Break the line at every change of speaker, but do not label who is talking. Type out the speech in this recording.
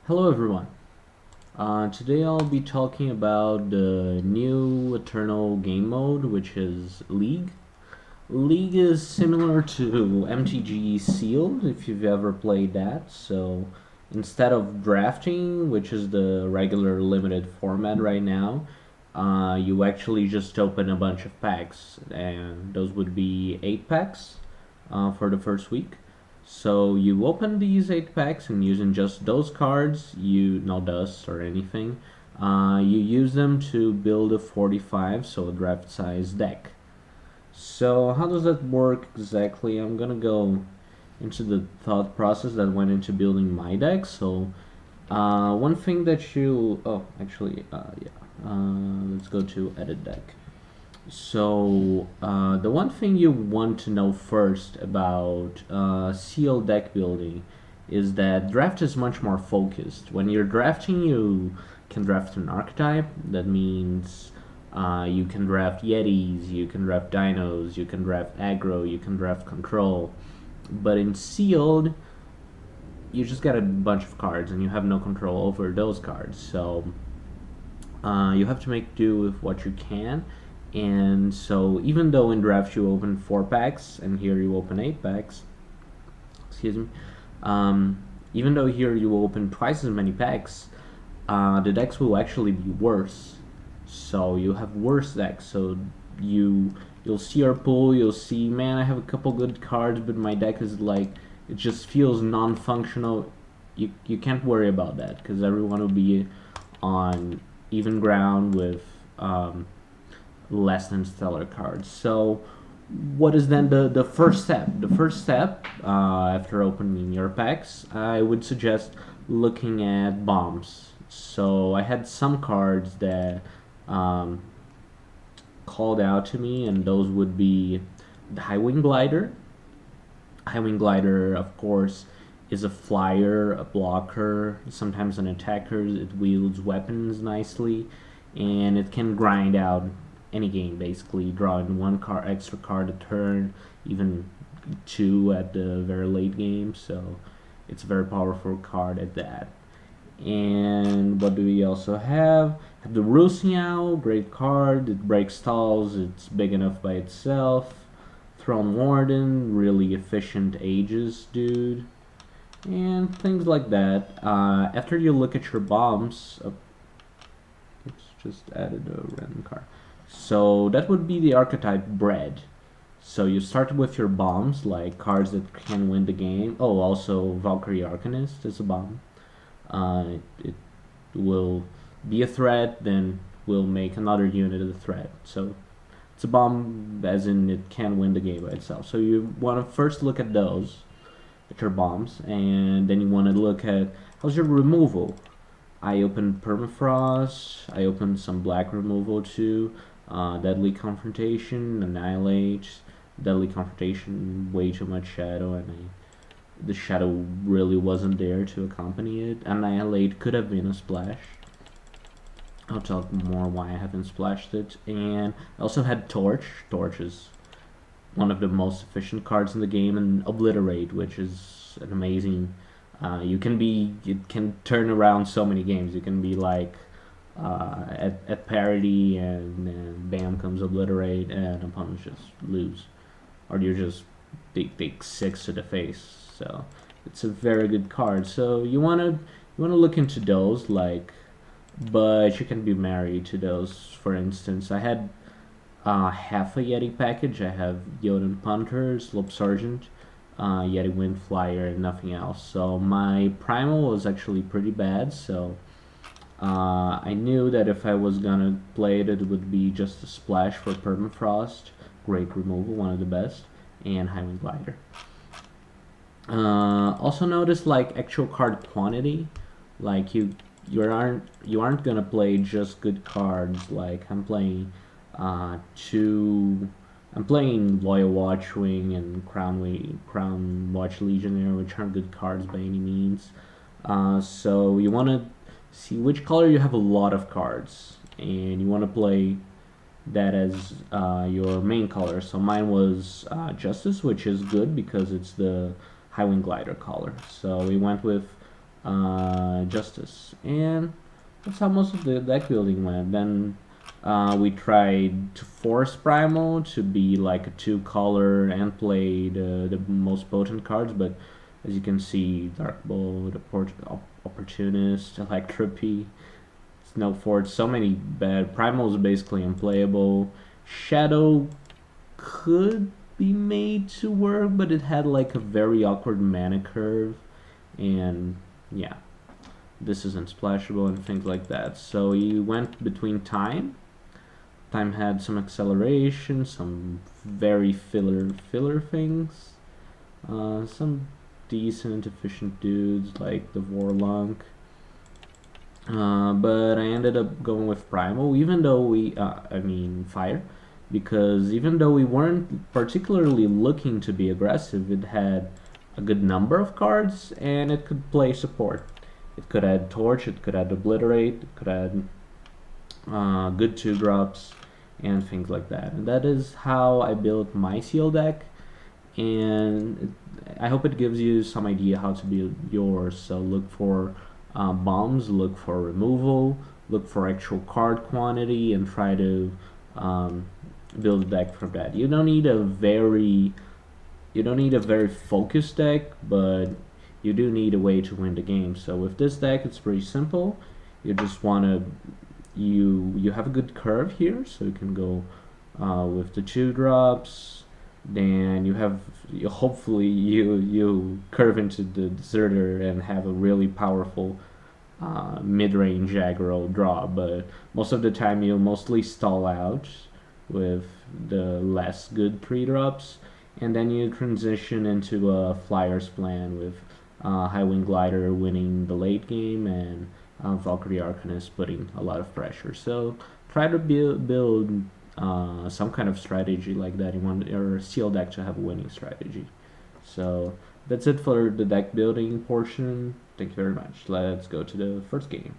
Hello everyone. Today I'll be talking about the new Eternal game mode, which is League. League is similar to MTG Sealed, if you've ever played that. So instead of drafting, which is the regular limited format right now, you actually just open a bunch of packs, and those would be 8 packs for the first week. So you open these 8 packs and using just those cards, no dust or anything, you use them to build a 45, so a draft size deck. So how does that work exactly? I'm gonna go into the thought process that went into building my deck. So one thing that let's go to edit deck. So the one thing you want to know first about CL deck building is that draft is much more focused. When you're drafting, you can draft an archetype. That means you can draft Yetis, you can draft Dinos, you can draft aggro, you can draft control. But in sealed, you just get a bunch of cards and you have no control over those cards. So you have to make do with what you can. And so even though in draft you open 4 packs and here you open 8 packs, excuse me, even though here you open twice as many packs, the decks will actually be worse. So you have worse decks. So you'll see your pool, you'll see, man, I have a couple good cards, but my deck is like, it just feels non-functional. You can't worry about that because everyone will be on even ground with less than stellar cards. So what is then the first step? The first step, after opening your packs, I would suggest looking at bombs. So I had some cards that called out to me, and those would be the Highwing Glider. Highwing Glider, of course, is a flyer, a blocker, sometimes an attacker. It wields weapons nicely, and it can grind out any game, basically, drawing one extra card a turn, even 2 at the very late game. So it's a very powerful card at that. And what do we also have? Have the Rusiao, great card. It breaks stalls. It's big enough by itself. Throne Warden, really efficient Aegis dude, and things like that. After you look at your bombs, oops, just added a random card. So that would be the archetype Bread. So you start with your bombs, like cards that can win the game. Oh, also Valkyrie Arcanist is a bomb. It will be a threat, then will make another unit a threat. So it's a bomb, as in it can win the game by itself. So you want to first look at those, at your bombs, and then you want to look at how's your removal. I opened Permafrost, I opened some black removal too, Deadly Confrontation, Annihilate, Deadly Confrontation, way too much shadow, and the shadow really wasn't there to accompany it. Annihilate could have been a splash. I'll talk more why I haven't splashed it. And I also had Torch. Torch is one of the most efficient cards in the game, and Obliterate, which is an amazing. It can turn around so many games. You can be like at parity, and bam comes Obliterate, and opponents just lose, or you just take 6 to the face. So it's a very good card. So you wanna look into those, like, but you can be married to those. For instance, I had half a Yeti package. I have Jotun Punter, Slope Sergeant, Yeti Wind Flyer, and nothing else. So my primal was actually pretty bad. So I knew that if I was gonna play it, it would be just a splash for Permafrost, great removal, one of the best, and Highwing Glider. Also notice like actual card quantity, like you aren't gonna play just good cards. Like I'm playing Loyal Watchwing and Crown Watch Legionnaire, which aren't good cards by any means. So you want to see which color you have a lot of cards, and you want to play that as your main color. So mine was Justice, which is good because it's the Highwing Glider color. So we went with Justice, and that's how most of the deck building went. Then we tried to force Primal to be like a 2-color and play the most potent cards, but as you can see, Dark Bolt, Opportunist, Electropy, Snowforge, so many bad. Primal is basically unplayable. Shadow could be made to work, but it had like a very awkward mana curve, and yeah, this isn't splashable and things like that. So you went between Time. Time had some acceleration, some very filler things, some decent efficient dudes like the Vorlunk. But I ended up going with Primal, even though Fire, because even though we weren't particularly looking to be aggressive, it had a good number of cards and it could play support. It could add Torch, it could add Obliterate, it could add good 2-drops and things like that. And that is how I built my seal deck, and I hope it gives you some idea how to build yours. So look for bombs, look for removal, look for actual card quantity, and try to build a deck from that. You don't need a very focused deck, but you do need a way to win the game. So with this deck, it's pretty simple. You just want to you have a good curve here, so you can go with the 2-drops. Then hopefully you curve into the deserter and have a really powerful mid-range aggro draw, but most of the time you'll mostly stall out with the less good 3-drops, and then you transition into a Flyers plan with Highwing Glider winning the late game and Valkyrie Arcanist putting a lot of pressure. So try to build some kind of strategy like that. You want your seal deck to have a winning strategy. So that's it for the deck building portion. Thank you very much. Let's go to the first game.